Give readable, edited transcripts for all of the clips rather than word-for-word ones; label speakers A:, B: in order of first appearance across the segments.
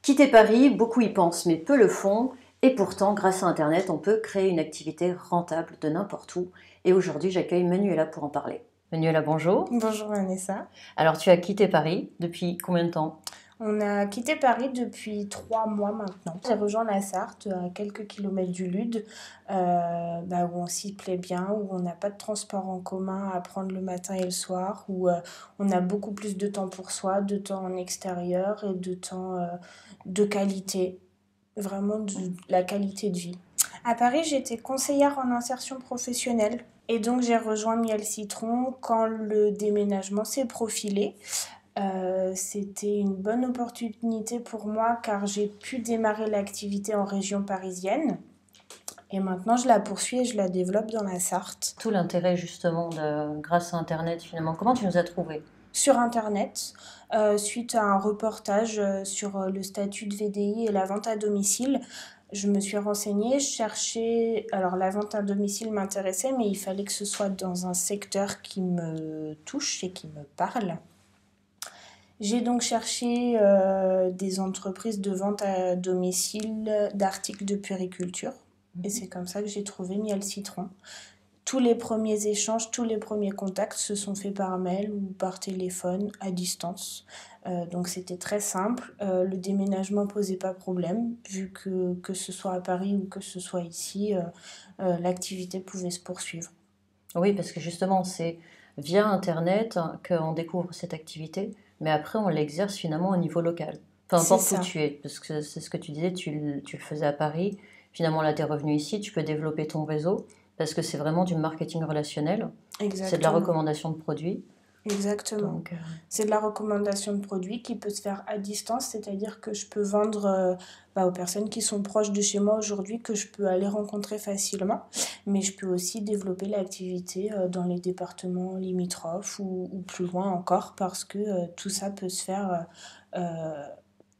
A: Quitter Paris, beaucoup y pensent mais peu le font. Et pourtant, grâce à Internet, on peut créer une activité rentable de n'importe où. Et aujourd'hui, j'accueille Manuela pour en parler. Manuela, bonjour.
B: Bonjour Vanessa.
A: Alors, tu as quitté Paris depuis combien de temps?
B: On a quitté Paris depuis 3 mois maintenant. J'ai rejoint la Sarthe à quelques kilomètres du Lude, où on s'y plaît bien, où on n'a pas de transport en commun à prendre le matin et le soir, où on a beaucoup plus de temps pour soi, de temps en extérieur et de temps de qualité, vraiment de la qualité de vie. À Paris, j'étais conseillère en insertion professionnelle et donc j'ai rejoint Miel Citron quand le déménagement s'est profilé. C'était une bonne opportunité pour moi car j'ai pu démarrer l'activité en région parisienne et maintenant je la poursuis et je la développe dans la Sarthe.
A: Tout l'intérêt justement grâce à Internet finalement. Comment tu nous as trouvés?
B: Sur Internet, suite à un reportage sur le statut de VDI et la vente à domicile, je me suis renseignée, je cherchais. Alors, la vente à domicile m'intéressait, mais il fallait que ce soit dans un secteur qui me touche et qui me parle. J'ai donc cherché des entreprises de vente à domicile d'articles de puériculture. Et c'est comme ça que j'ai trouvé Miel Citron. Tous les premiers échanges, tous les premiers contacts se sont faits par mail ou par téléphone à distance. Donc c'était très simple. Le déménagement posait pas problème, vu que ce soit à Paris ou que ce soit ici, l'activité pouvait se poursuivre.
A: Oui, parce que justement, c'est via Internet qu'on découvre cette activité, mais après, on l'exerce finalement au niveau local. Peu
B: C'est
A: importe où
B: ça,
A: tu es, parce que c'est ce que tu disais, tu le faisais à Paris, finalement là, tu es revenu ici, tu peux développer ton réseau, parce que c'est vraiment du marketing relationnel, c'est de la
B: exactement.
A: recommandation de produits.
B: Exactement.
A: Donc,
B: C'est de la recommandation de produits qui peut se faire à distance, c'est-à-dire que je peux vendre aux personnes qui sont proches de chez moi aujourd'hui, que je peux aller rencontrer facilement, mais je peux aussi développer l'activité dans les départements limitrophes ou plus loin encore, parce que tout ça peut se faire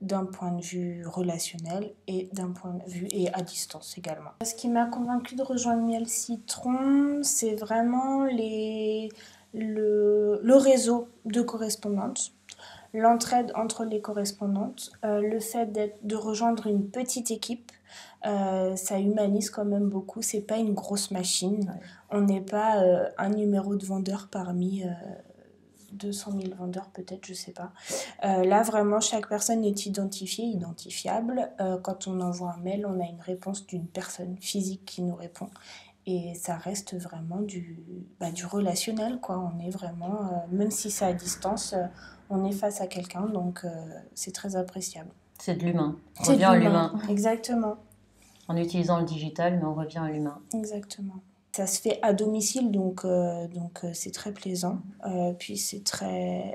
B: d'un point de vue relationnel et d'un point de vue et à distance également. Ce qui m'a convaincue de rejoindre Miel Citron, c'est vraiment le réseau de correspondantes, l'entraide entre les correspondantes, le fait de rejoindre une petite équipe. Ça humanise quand même beaucoup, c'est pas une grosse machine.
A: ouais.
B: On n'est pas un numéro de vendeur parmi 200 000 vendeurs peut-être, je sais pas. Là, vraiment, chaque personne est identifiée, identifiable. Quand on envoie un mail, on a une réponse d'une personne physique qui nous répond. Et ça reste vraiment du relationnel, quoi. On est vraiment, même si c'est à distance, on est face à quelqu'un, donc c'est très appréciable.
A: C'est de l'humain, on
B: C'est
A: revient
B: de
A: à
B: l'humain,
A: l'humain,
B: exactement,
A: en utilisant le digital, mais on revient à l'humain.
B: exactement. Ça se fait à domicile, donc c'est très plaisant. Puis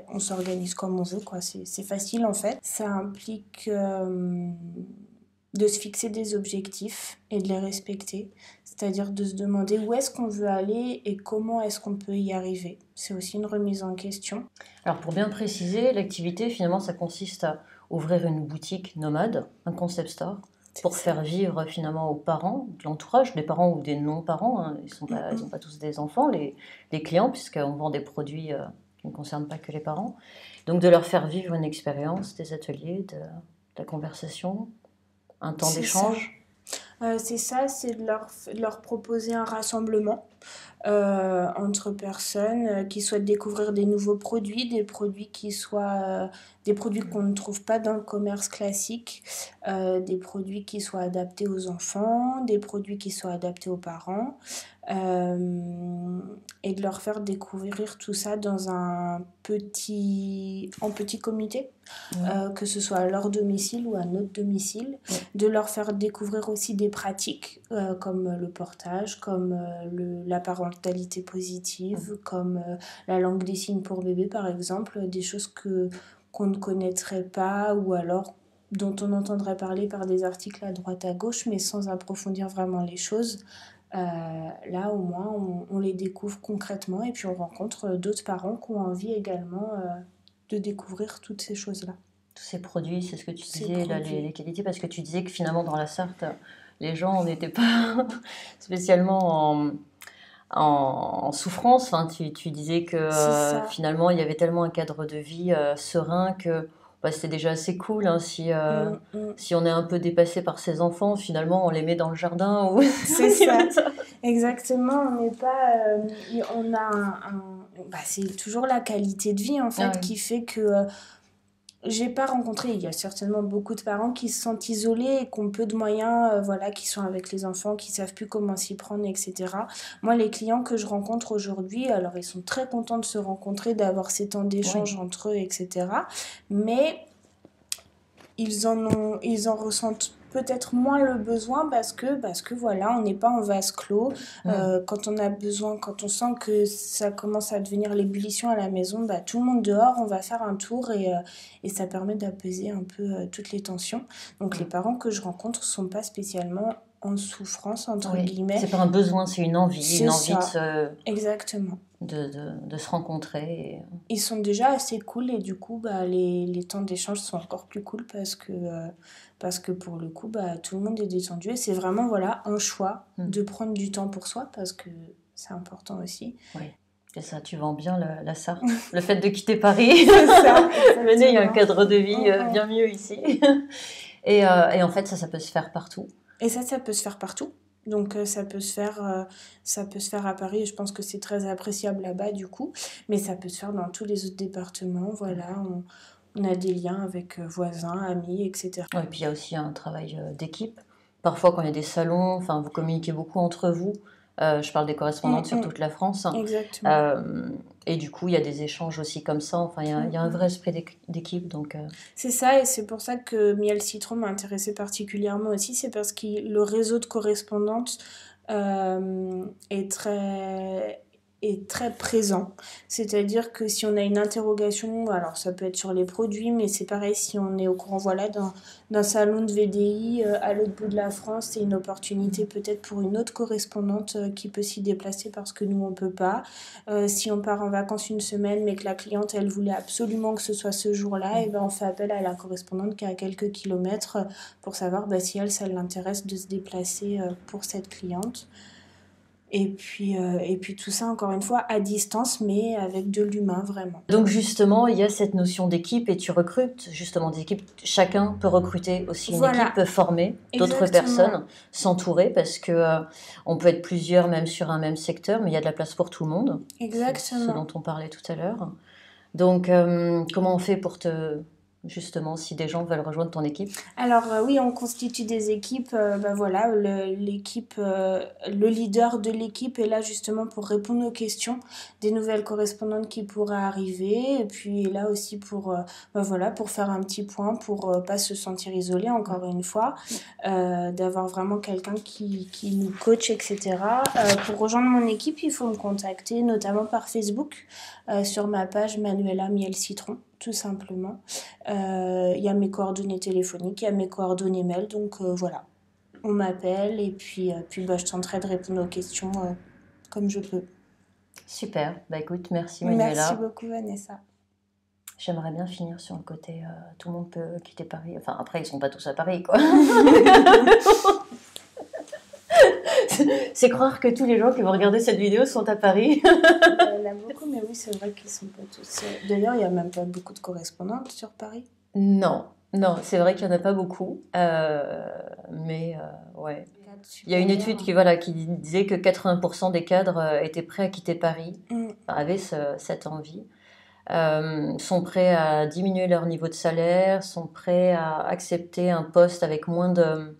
B: on s'organise comme on veut, quoi. C'est facile en fait. Ça implique de se fixer des objectifs et de les respecter. C'est-à-dire de se demander où est-ce qu'on veut aller et comment est-ce qu'on peut y arriver. C'est aussi une remise en question.
A: Alors pour bien préciser, l'activité finalement ça consiste à ouvrir une boutique nomade, un concept store,
B: C'est
A: pour
B: ça.
A: faire vivre finalement aux parents, de l'entourage, des parents ou des non-parents, hein, ils ont pas tous des enfants, les clients, puisqu'on vend des produits qui ne concernent pas que les parents. Donc de leur faire vivre une expérience, des ateliers, de la conversation, un temps
B: C'est ça.
A: d'échange.
B: C'est ça, c'est de leur proposer un rassemblement entre personnes qui souhaitent découvrir des nouveaux produits, des produits qui soient des produits qu'on ne trouve pas dans le commerce classique, des produits qui soient adaptés aux enfants, des produits qui soient adaptés aux parents, et de leur faire découvrir tout ça en petit comité, que ce soit à leur domicile ou à notre domicile, de leur faire découvrir aussi des pratiques comme le portage, comme la parentalité positive, comme la langue des signes pour bébé par exemple, des choses qu'on ne connaîtrait pas ou alors dont on entendrait parler par des articles à droite à gauche mais sans approfondir vraiment les choses. Là au moins on les découvre concrètement et puis on rencontre d'autres parents qui ont envie également de découvrir toutes ces choses-là.
A: Tous ces produits, c'est ce que tu
B: Ces
A: disais, là,
B: produits.
A: les qualités, parce que tu disais que finalement dans la Sarthe, les gens n'étaient pas spécialement en souffrance. Enfin, tu disais que
B: C'est ça.
A: finalement il y avait tellement un cadre de vie serein que bah, c'est déjà assez cool, hein,
B: Mm, mm.
A: si on est un peu dépassé par ses enfants, finalement, on les met dans le jardin ou
B: C'est ça, exactement. On n'est pas, on a bah, c'est toujours la qualité de vie en
A: Ah
B: fait
A: oui.
B: qui fait que j'ai pas rencontré. Il y a certainement beaucoup de parents qui se sentent isolés et qui ont peu de moyens, voilà, qui sont avec les enfants, qui savent plus comment s'y prendre, etc. Moi, les clients que je rencontre aujourd'hui, alors ils sont très contents de se rencontrer, d'avoir ces temps
A: Oui.
B: d'échange entre eux, etc. Mais ils en ressentent peut-être moins le besoin parce que voilà, on n'est pas en vase clos. Quand on a besoin, quand on sent que ça commence à devenir l'ébullition à la maison, bah, tout le monde dehors, on va faire un tour et ça permet d'apaiser un peu toutes les tensions. Donc les parents que je rencontre sont pas spécialement en souffrance, entre
A: Oui.
B: guillemets.
A: C'est pas un besoin, c'est une envie
B: C'est ça,
A: de
B: exactement.
A: de se rencontrer.
B: Ils sont déjà assez cool et du coup bah, les temps d'échange sont encore plus cool parce que pour le coup bah, tout le monde est détendu et c'est vraiment voilà, un choix de prendre du temps pour soi parce que c'est important aussi.
A: Oui, c'est ça, tu vends bien la Sarthe. Le fait de quitter Paris,
B: C'est ça,
A: venez, il y a un
B: exactement.
A: cadre de vie bien mieux ici. Et en fait, ça peut se faire partout.
B: Et ça peut se faire partout. Donc ça peut se faire à Paris et je pense que c'est très appréciable là-bas du coup. Mais ça peut se faire dans tous les autres départements. Voilà, on a des liens avec voisins, amis, etc.
A: Ouais, et puis il y a aussi un travail d'équipe. Parfois, quand il y a des salons, enfin, vous communiquez beaucoup entre vous. Je parle des correspondantes sur toute la France.
B: Exactement.
A: Et du coup, il y a des échanges aussi comme ça. Enfin, il y a un vrai esprit d'équipe. Donc,
B: C'est ça, et c'est pour ça que Miel Citron m'a intéressée particulièrement aussi. C'est parce que le réseau de correspondantes est très présent. C'est-à-dire que si on a une interrogation, alors ça peut être sur les produits, mais c'est pareil si on est au courant, voilà, d'un salon de VDI à l'autre bout de la France, c'est une opportunité peut-être pour une autre correspondante qui peut s'y déplacer parce que nous, on peut pas. Si on part en vacances une semaine, mais que la cliente, elle voulait absolument que ce soit ce jour-là, et ben on fait appel à la correspondante qui est à quelques kilomètres pour savoir bah, si elle, ça l'intéresse de se déplacer pour cette cliente. Et puis tout ça, encore une fois, à distance, mais avec de l'humain, vraiment.
A: Donc justement, il y a cette notion d'équipe et tu recrutes justement des équipes. Chacun peut recruter aussi une
B: Voilà.
A: équipe, peut former d'autres
B: Exactement.
A: personnes, s'entourer parce que on peut être plusieurs même sur un même secteur, mais il y a de la place pour tout le monde.
B: Exactement.
A: C'est ce dont on parlait tout à l'heure. Donc comment on fait pour justement, si des gens veulent rejoindre ton équipe?
B: Alors oui, on constitue des équipes. Ben voilà, l'équipe, le leader de l'équipe est là justement pour répondre aux questions des nouvelles correspondantes qui pourraient arriver. Et puis là aussi pour, ben voilà, pour faire un petit point, pour pas se sentir isolé encore une fois, d'avoir vraiment quelqu'un qui nous coach, etc. Pour rejoindre mon équipe, il faut me contacter notamment par Facebook sur ma page Manuela Miel Citron, tout simplement. Il y a mes coordonnées téléphoniques, il y a mes coordonnées mail, donc voilà. On m'appelle et puis bah, je tenterai de répondre aux questions comme je peux.
A: Super, bah écoute, merci Manuela.
B: Merci beaucoup Vanessa.
A: J'aimerais bien finir sur le côté tout le monde peut quitter Paris. Enfin, après, ils sont pas tous à Paris, quoi. C'est croire que tous les gens qui vont regarder cette vidéo sont à Paris.
B: Il y en a beaucoup, mais oui, c'est vrai qu'ils sont pas tous. D'ailleurs, il n'y a même pas beaucoup de correspondantes sur Paris.
A: Non, non, c'est vrai qu'il n'y en a pas beaucoup. Mais ouais. Il y a une étude qui disait que 80% des cadres étaient prêts à quitter Paris, avaient cette envie. Sont prêts à diminuer leur niveau de salaire, sont prêts à accepter un poste avec moins de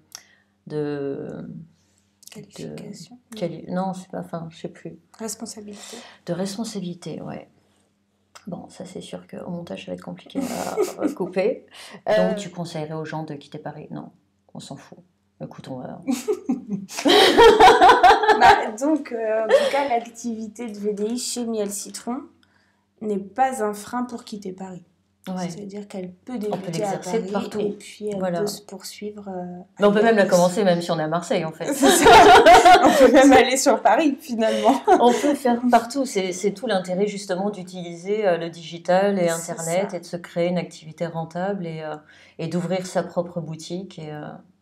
B: qualification.
A: Non, c'est pas, enfin, je sais plus.
B: Responsabilité.
A: De responsabilité, ouais. Bon, ça c'est sûr qu'au montage ça va être compliqué à couper. Donc tu conseillerais aux gens de quitter Paris? Non, on s'en fout. Écoute, on va...
B: Donc, en tout cas, l'activité de VDI chez Miel Citron n'est pas un frein pour quitter Paris. Ouais. C'est-à-dire qu'elle peut débuter à Paris
A: partout.
B: Et puis elle peut se poursuivre.
A: Mais on peut même la commencer même si on est à Marseille en fait.
B: C'est ça. On peut même aller sur Paris finalement.
A: On peut faire partout. C'est tout l'intérêt justement d'utiliser le digital et Internet et de se créer une activité rentable et d'ouvrir sa propre boutique.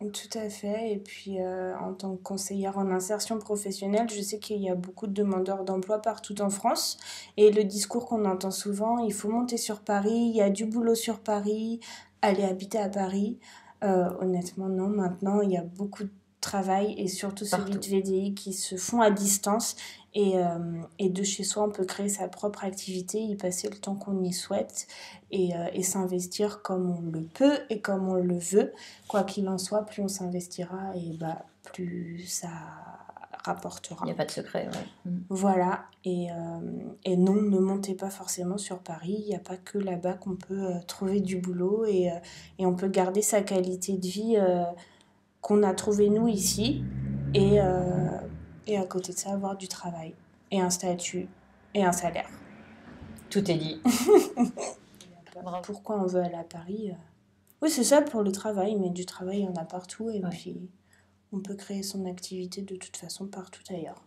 B: Tout à fait. Et puis, en tant que conseillère en insertion professionnelle, je sais qu'il y a beaucoup de demandeurs d'emploi partout en France. Et le discours qu'on entend souvent, il faut monter sur Paris, il y a du boulot sur Paris, aller habiter à Paris. Honnêtement, non. Maintenant, il y a beaucoup de travail et surtout celui
A: Partout.
B: de VDI qui se font à distance. Et de chez soi, on peut créer sa propre activité, y passer le temps qu'on y souhaite et s'investir comme on le peut et comme on le veut. Quoi qu'il en soit, plus on s'investira et plus ça rapportera.
A: Il n'y a pas de secret, ouais.
B: Voilà, et non, ne montez pas forcément sur Paris, il n'y a pas que là-bas qu'on peut trouver du boulot et on peut garder sa qualité de vie qu'on a trouvé nous ici et à côté de ça avoir du travail et un statut et un salaire.
A: Tout est dit.
B: Pourquoi on veut aller à Paris Oui, c'est ça pour le travail, mais du travail, il y en a partout et puis on peut créer son activité de toute façon partout ailleurs.